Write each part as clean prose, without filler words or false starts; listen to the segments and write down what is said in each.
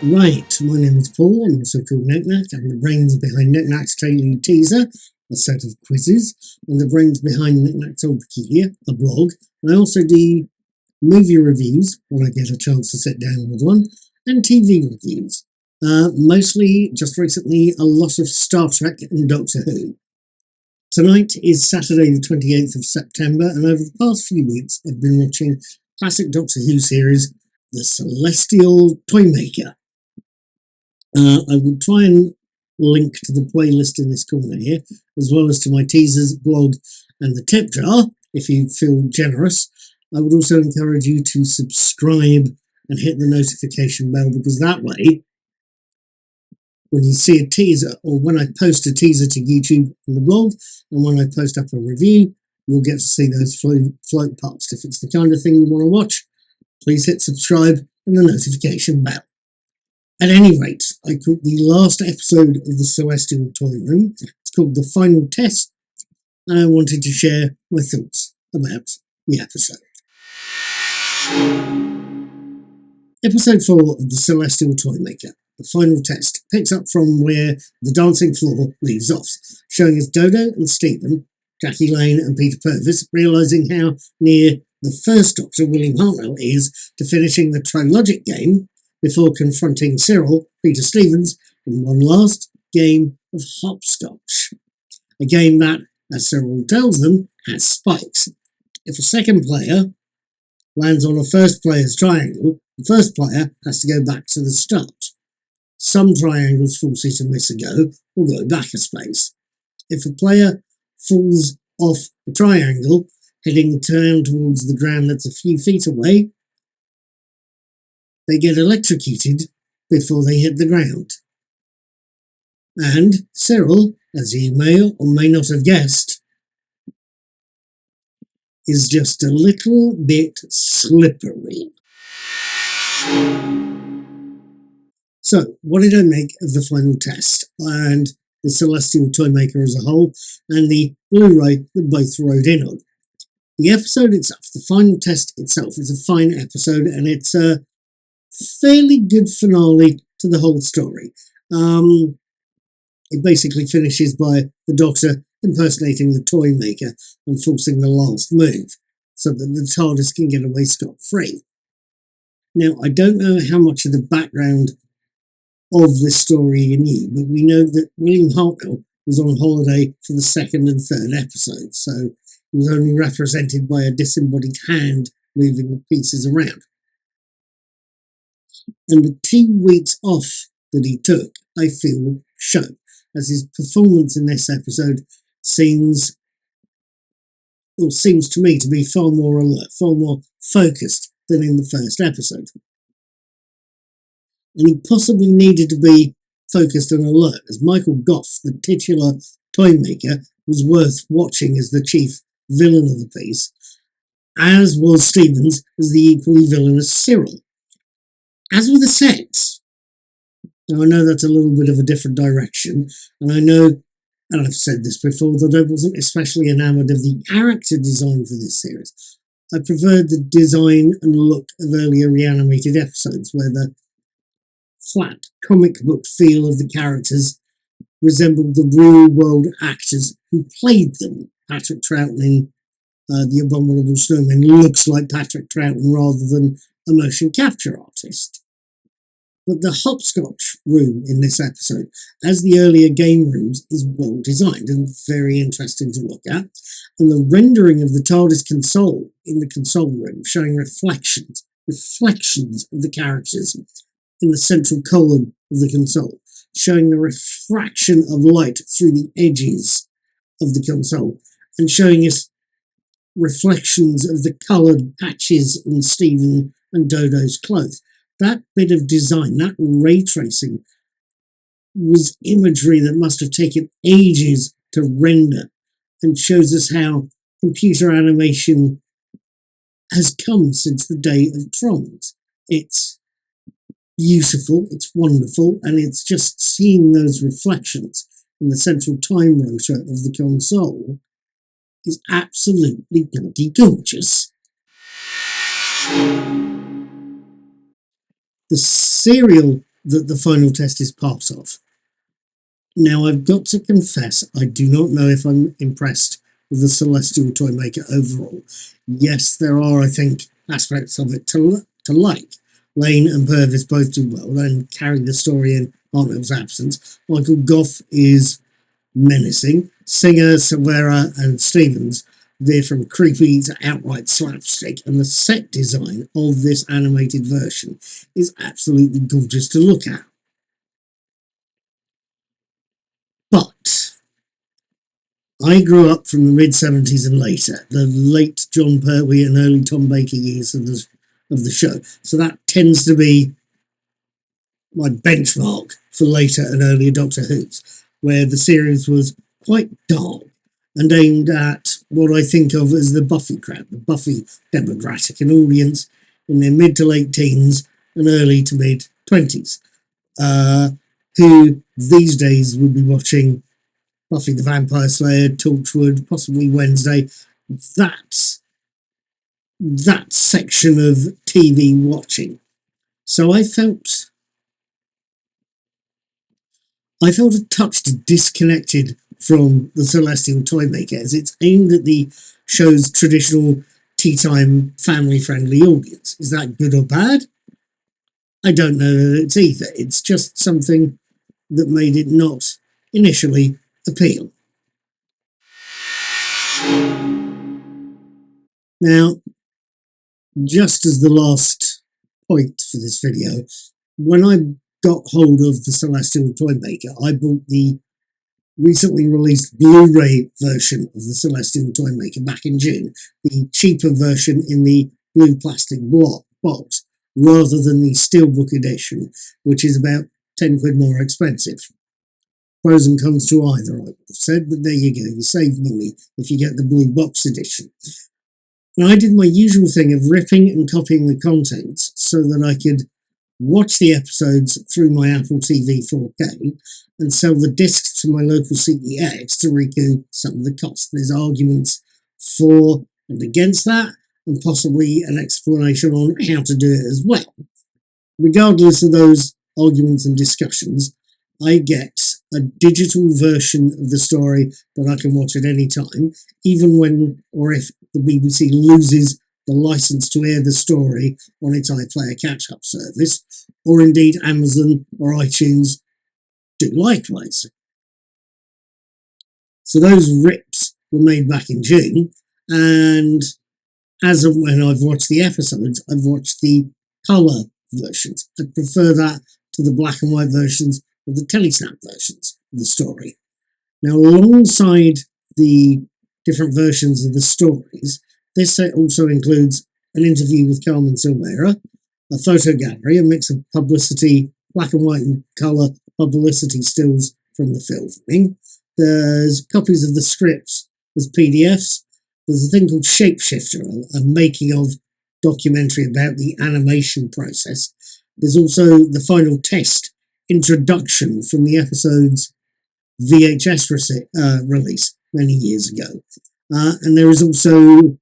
Right, my name is Paul. I'm also called Knack. I'm the brains behind Knack's Daily Teaser, a set of quizzes, and the brains behind Knack's Old Peculiar, a blog. I also do movie reviews when I get a chance to sit down with one, and TV reviews. Mostly, just recently, a lot of Star Trek and Doctor Who. Tonight is Saturday the 28th of September, and over the past few weeks I've been watching classic Doctor Who series, The Celestial Toymaker. I will try and link to the playlist in this corner here, as well as to my teasers, blog, and the tip jar, if you feel generous. I would also encourage you to subscribe and hit the notification bell, because that way, when you see a teaser, or when I post a teaser to YouTube and the blog, and when I post up a review, you'll get to see those float past. If it's the kind of thing you want to watch, please hit subscribe and the notification bell. At any rate, I caught the last episode of the Celestial Toy Room. It's called The Final Test, and I wanted to share my thoughts about the episode. Episode 4 of the Celestial Toymaker, The Final Test, picks up from where the dancing floor leaves off, showing us Dodo and Stephen, Jackie Lane and Peter Purvis, realising how near the first Doctor, William Hartnell, is to finishing the Trilogic game before confronting Cyril, Peter Stevens, in one last game of hopscotch. A game that, as Cyril tells them, has spikes. If a second player lands on a first player's triangle, the first player has to go back to the start. Some triangles force you to miss a go or go back a space. If a player falls off a triangle, heading down towards the ground that's a few feet away, they get electrocuted before they hit the ground. And Cyril, as you may or may not have guessed, is just a little bit slippery. So, what did I make of the final test and the Celestial Toymaker as a whole, and the Blu-ray that both rode in on? The episode itself, the final test itself, is a fine episode, and it's a fairly good finale to the whole story. It basically finishes by the Doctor impersonating the Toymaker and forcing the last move, so that the TARDIS can get away scot-free. Now, I don't know how much of the background of this story you knew, but we know that William Hartnell was on holiday for the second and third episodes, so he was only represented by a disembodied hand moving the pieces around. And the 2 weeks off that he took, I feel, show, as his performance in this episode seems to me to be far more alert, far more focused than in the first episode. And he possibly needed to be focused and alert, as Michael Gough, the titular Toymaker, was worth watching as the chief villain of the piece, as was Stevens as the equally villainous Cyril. As with the sets, now I know that's a little bit of a different direction, and I know, and I've said this before, that I wasn't especially enamoured of the character design for this series. I preferred the design and look of earlier reanimated episodes, where the flat comic book feel of the characters resembled the real-world actors who played them. Patrick Troughton in The Abominable Snowman looks like Patrick Troughton rather than a motion capture artist. But the hopscotch room in this episode, as the earlier game rooms, is well designed and very interesting to look at. And the rendering of the TARDIS console in the console room, showing reflections of the characters in the central column of the console, showing the refraction of light through the edges of the console, and showing us reflections of the coloured patches on Stephen and Dodo's clothes. That bit of design, that ray tracing, was imagery that must have taken ages to render, and shows us how computer animation has come since the day of Trons. It's beautiful, it's wonderful, and it's just seeing those reflections in the central time rotor of the console is absolutely bloody gorgeous. The serial that the final test is part of. Now, I've got to confess, I do not know if I'm impressed with the Celestial Toymaker overall. Yes, there are, I think, aspects of it to like. Lane and Purvis both do well and carry the story in Hartnell's absence. Michael Goff is menacing. Singer, Silvera and Stevens veer from creepy to outright slapstick, and the set design of this animated version is absolutely gorgeous to look at. But I grew up from the mid-70s and later, the late John Pertwee and early Tom Baker years of the show. So that tends to be my benchmark for later and earlier Doctor Who's, where the series was quite dark and aimed at what I think of as the Buffy crowd, the Buffy demographic, an audience in their mid to late teens and early to mid 20s, who these days would be watching Buffy the Vampire Slayer, Torchwood, possibly Wednesday. That section of TV watching. So I felt a touch disconnected from the Celestial Toymaker, as it's aimed at the show's traditional tea time family friendly audience. Is that good or bad? I don't know that it's either. It's just something that made it not initially appeal. Now, just as the last point for this video, when I got hold of the Celestial Toymaker, I bought the recently released Blu-ray version of the Celestial Toymaker back in June, the cheaper version in the blue plastic box, rather than the steelbook edition, which is about 10 quid more expensive. Pros and cons to either, I would have said, but there you go, you save money if you get the blue box edition. Now, I did my usual thing of ripping and copying the contents so that I could watch the episodes through my Apple TV 4K and sell the discs to my local CEX to recoup some of the cost. There's arguments for and against that, and possibly an explanation on how to do it as well. Regardless of those arguments and discussions, I get a digital version of the story that I can watch at any time, even when or if the BBC loses the license to air the story on its iPlayer catch-up service, or indeed Amazon or iTunes do likewise. So those rips were made back in June, and as of when I've watched the episodes, I've watched the colour versions. I prefer that to the black and white versions of the Telesnap versions of the story. Now, alongside the different versions of the stories, this set also includes an interview with Carmen Silvera, a photo gallery, a mix of publicity, black and white and colour publicity stills from the filming. There's copies of the scripts as PDFs. There's a thing called Shapeshifter, a making of documentary about the animation process. There's also the final test introduction from the episode's VHS release many years ago. And there is also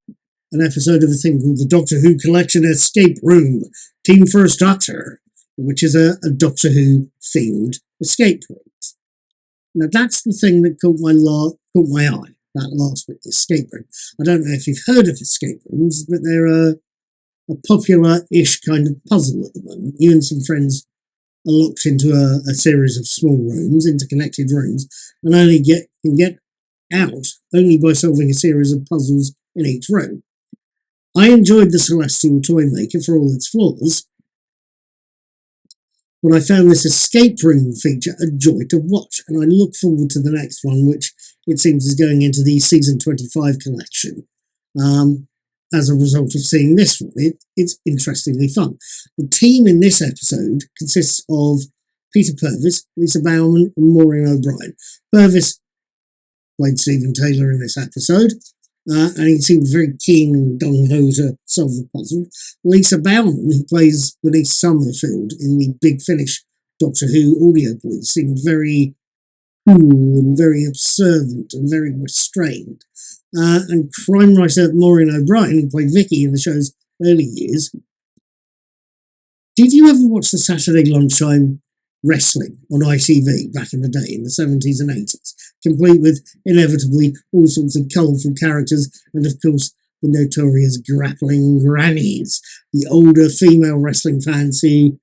an episode of a thing called the Doctor Who Collection Escape Room, Team First Doctor, which is a Doctor Who themed escape room. Now that's the thing that caught my eye, that last bit, the escape room. I don't know if you've heard of escape rooms, but they're a popular-ish kind of puzzle at the moment. You and some friends are locked into a series of small rooms, interconnected rooms, and can get out only by solving a series of puzzles in each room. I enjoyed the Celestial Toymaker for all its flaws, but I found this escape room feature a joy to watch, and I look forward to the next one, which it seems is going into the Season 25 collection. As a result of seeing this one, it's interestingly fun. The team in this episode consists of Peter Purvis, Lisa Bowerman, and Maureen O'Brien. Purvis played Stephen Taylor in this episode, and he seemed very keen and gung-ho to solve the puzzle. Lisa Bowerman, who plays Bernice Summerfield in the Big Finish Doctor Who audio police, seemed very cool and very observant and very restrained. And crime writer Maureen O'Brien, who played Vicky in the show's early years. Did you ever watch the Saturday lunchtime wrestling on ITV back in the day in the 70s and 80s, complete with inevitably all sorts of colourful characters and, of course, the notorious grappling grannies, the older female wrestling fans who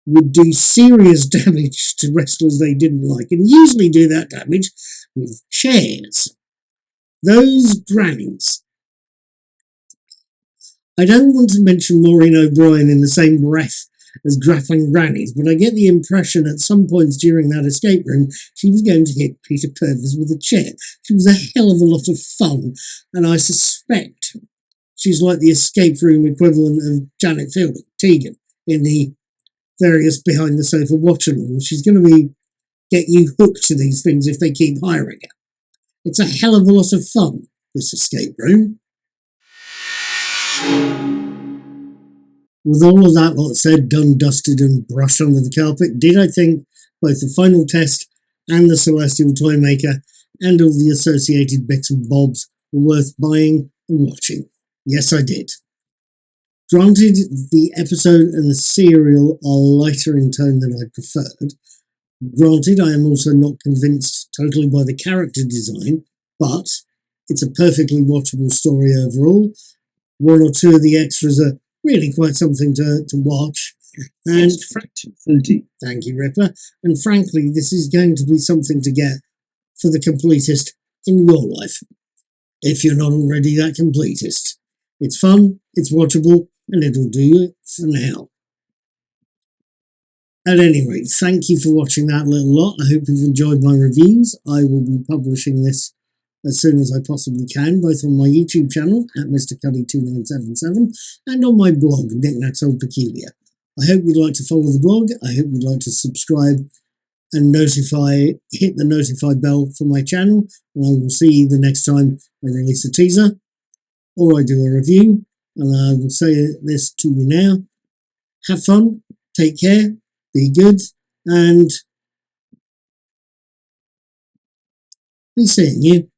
would do serious damage to wrestlers they didn't like, and usually do that damage with chairs. Those grannies. I don't want to mention Maureen O'Brien in the same breath as grappling grannies, but I get the impression at some points during that escape room she was going to hit Peter Purvis with a chair. She was a hell of a lot of fun, and I suspect she's like the escape room equivalent of Janet Fielding, Tegan, in the various behind the sofa watch-alongs. She's going to get you hooked to these things if they keep hiring her. It's a hell of a lot of fun, this escape room. With all of that lot said, done, dusted and brushed under the carpet, did I think both the final test and the Celestial Toymaker and all the associated bits and bobs were worth buying and watching? Yes, I did. Granted, the episode and the serial are lighter in tone than I preferred. Granted, I am also not convinced totally by the character design, but it's a perfectly watchable story overall. One or two of the extras are really quite something to watch. And thank you, Ripper. And frankly, this is going to be something to get for the completist in your life, if you're not already that completist. It's fun, it's watchable, and it'll do it for now. At any rate, thank you for watching that little lot. I hope you've enjoyed my reviews. I will be publishing this as soon as I possibly can, both on my YouTube channel at Mr. Cuddy2977 and on my blog, Knickknacks Old Peculiar. I hope you'd like to follow the blog. I hope you'd like to subscribe and hit the notify bell for my channel, and I will see you the next time I release a teaser or I do a review. And I will say this to you now. Have fun, take care, be good, and be seeing you.